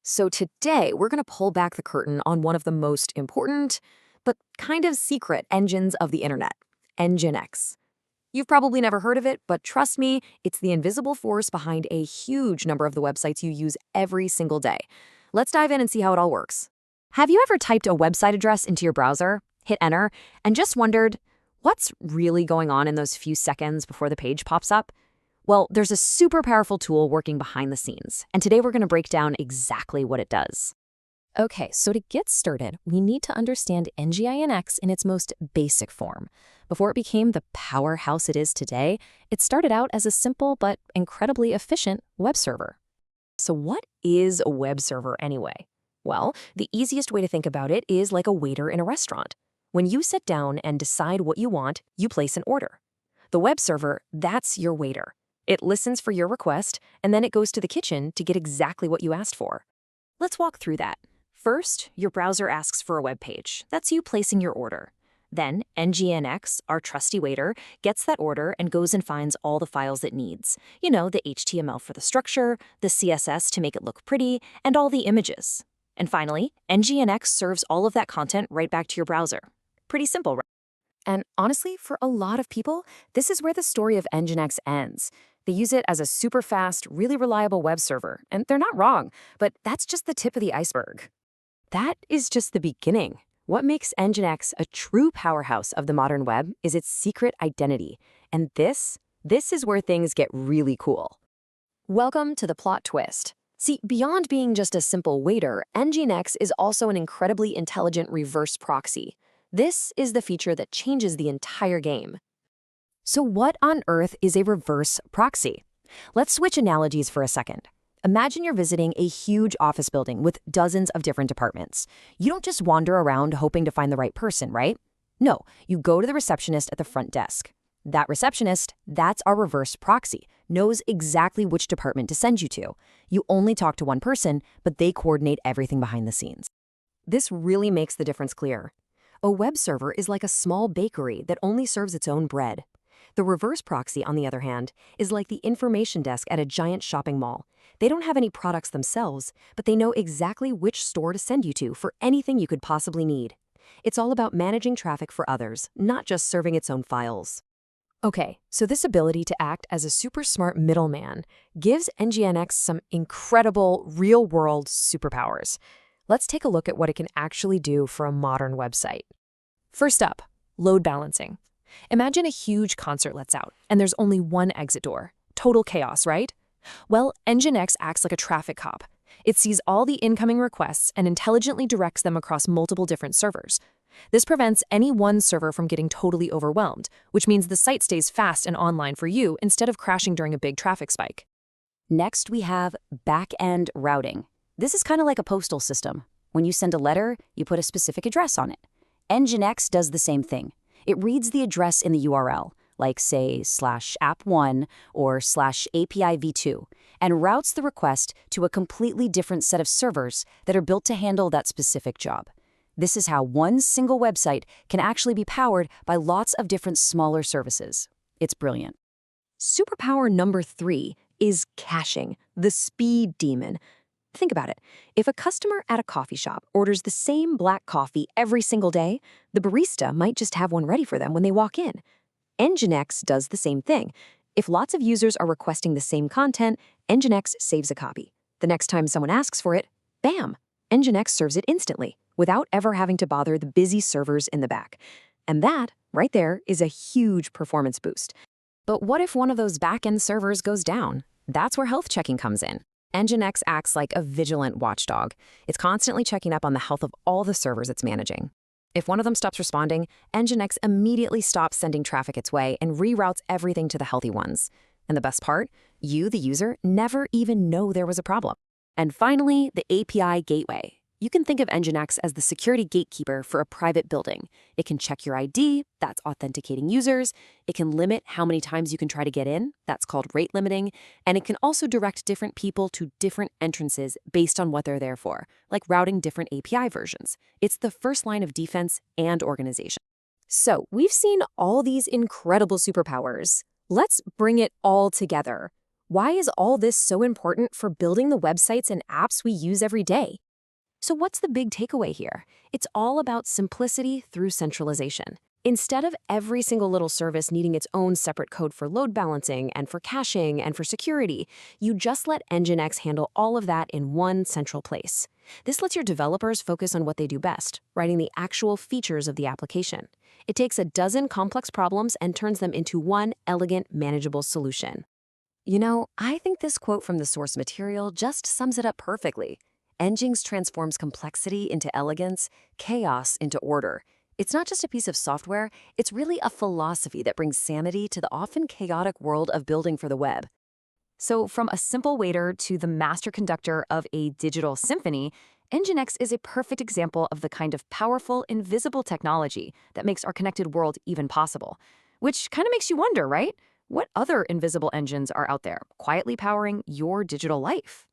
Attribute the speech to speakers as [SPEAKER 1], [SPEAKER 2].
[SPEAKER 1] So today, we're going to pull back the curtain on one of the most important, but kind of secret engines of the internet, NGINX. You've probably never heard of it, but trust me, it's the invisible force behind a huge number of the websites you use every single day. Let's dive in and see how it all works. Have you ever typed a website address into your browser, hit enter, and just wondered, what's really going on in those few seconds before the page pops up? Well, there's a super powerful tool working behind the scenes, and today we're going to break down exactly what it does.
[SPEAKER 2] Okay, so to get started, we need to understand NGINX in its most basic form. Before it became the powerhouse it is today, it started out as a simple but incredibly efficient web server.
[SPEAKER 1] So what is a web server anyway? Well, the easiest way to think about it is like a waiter in a restaurant. When you sit down and decide what you want, you place an order. The web server, that's your waiter. It listens for your request, and then it goes to the kitchen to get exactly what you asked for. Let's walk through that. First, your browser asks for a web page. That's you placing your order. Then, NGINX, our trusty waiter, gets that order and goes and finds all the files it needs. You know, the HTML for the structure, the CSS to make it look pretty, and all the images. And finally, NGINX serves all of that content right back to your browser. Pretty simple, right? And honestly, for a lot of people, this is where the story of NGINX ends. They use it as a super fast, really reliable web server, and they're not wrong, but that's just the tip of the iceberg. That is just the beginning. What makes NGINX a true powerhouse of the modern web is its secret identity, and this is where things get really cool. Welcome to the plot twist. See, beyond being just a simple waiter, NGINX is also an incredibly intelligent reverse proxy. This is the feature that changes the entire game. So what on earth is a reverse proxy? Let's switch analogies for a second. Imagine you're visiting a huge office building with dozens of different departments. You don't just wander around hoping to find the right person, right? No, you go to the receptionist at the front desk. That receptionist, that's our reverse proxy, knows exactly which department to send you to. You only talk to one person, but they coordinate everything behind the scenes. This really makes the difference clear. A web server is like a small bakery that only serves its own bread. The reverse proxy, on the other hand, is like the information desk at a giant shopping mall. They don't have any products themselves, but they know exactly which store to send you to for anything you could possibly need. It's all about managing traffic for others, not just serving its own files. Okay, so this ability to act as a super smart middleman gives NGINX some incredible real-world superpowers. Let's take a look at what it can actually do for a modern website. First up, load balancing. Imagine a huge concert lets out, and there's only one exit door. Total chaos, right? Well, NGINX acts like a traffic cop. It sees all the incoming requests and intelligently directs them across multiple different servers. This prevents any one server from getting totally overwhelmed, which means the site stays fast and online for you instead of crashing during a big traffic spike. Next, we have backend routing. This is kind of like a postal system. When you send a letter, you put a specific address on it. NGINX does the same thing. It reads the address in the URL, like say /app1 or /APIv2, and routes the request to a completely different set of servers that are built to handle that specific job. This is how one single website can actually be powered by lots of different smaller services. It's brilliant. Superpower number 3 is caching, the speed demon. Think about it. If a customer at a coffee shop orders the same black coffee every single day, the barista might just have one ready for them when they walk in. NGINX does the same thing. If lots of users are requesting the same content, NGINX saves a copy. The next time someone asks for it, bam, NGINX serves it instantly, without ever having to bother the busy servers in the back. And that, right there, is a huge performance boost. But what if one of those back-end servers goes down? That's where health checking comes in. NGINX acts like a vigilant watchdog. It's constantly checking up on the health of all the servers it's managing. If one of them stops responding, NGINX immediately stops sending traffic its way and reroutes everything to the healthy ones. And the best part? You, the user, never even know there was a problem. And finally, the API gateway. You can think of NGINX as the security gatekeeper for a private building. It can check your ID, that's authenticating users. It can limit how many times you can try to get in, that's called rate limiting. And it can also direct different people to different entrances based on what they're there for, like routing different API versions. It's the first line of defense and organization. So we've seen all these incredible superpowers. Let's bring it all together.
[SPEAKER 2] Why is all this so important for building the websites and apps we use every day?
[SPEAKER 1] So what's the big takeaway here? It's all about simplicity through centralization. Instead of every single little service needing its own separate code for load balancing and for caching and for security, you just let NGINX handle all of that in one central place. This lets your developers focus on what they do best, writing the actual features of the application. It takes a dozen complex problems and turns them into one elegant, manageable solution.
[SPEAKER 2] You know, I think this quote from the source material just sums it up perfectly. NGINX transforms complexity into elegance, chaos into order. It's not just a piece of software, it's really a philosophy that brings sanity to the often chaotic world of building for the web.
[SPEAKER 3] So from a simple waiter to the master conductor of a digital symphony, NGINX is a perfect example of the kind of powerful, invisible technology that makes our connected world even possible. Which kind of makes you wonder, right? What other invisible engines are out there quietly powering your digital life?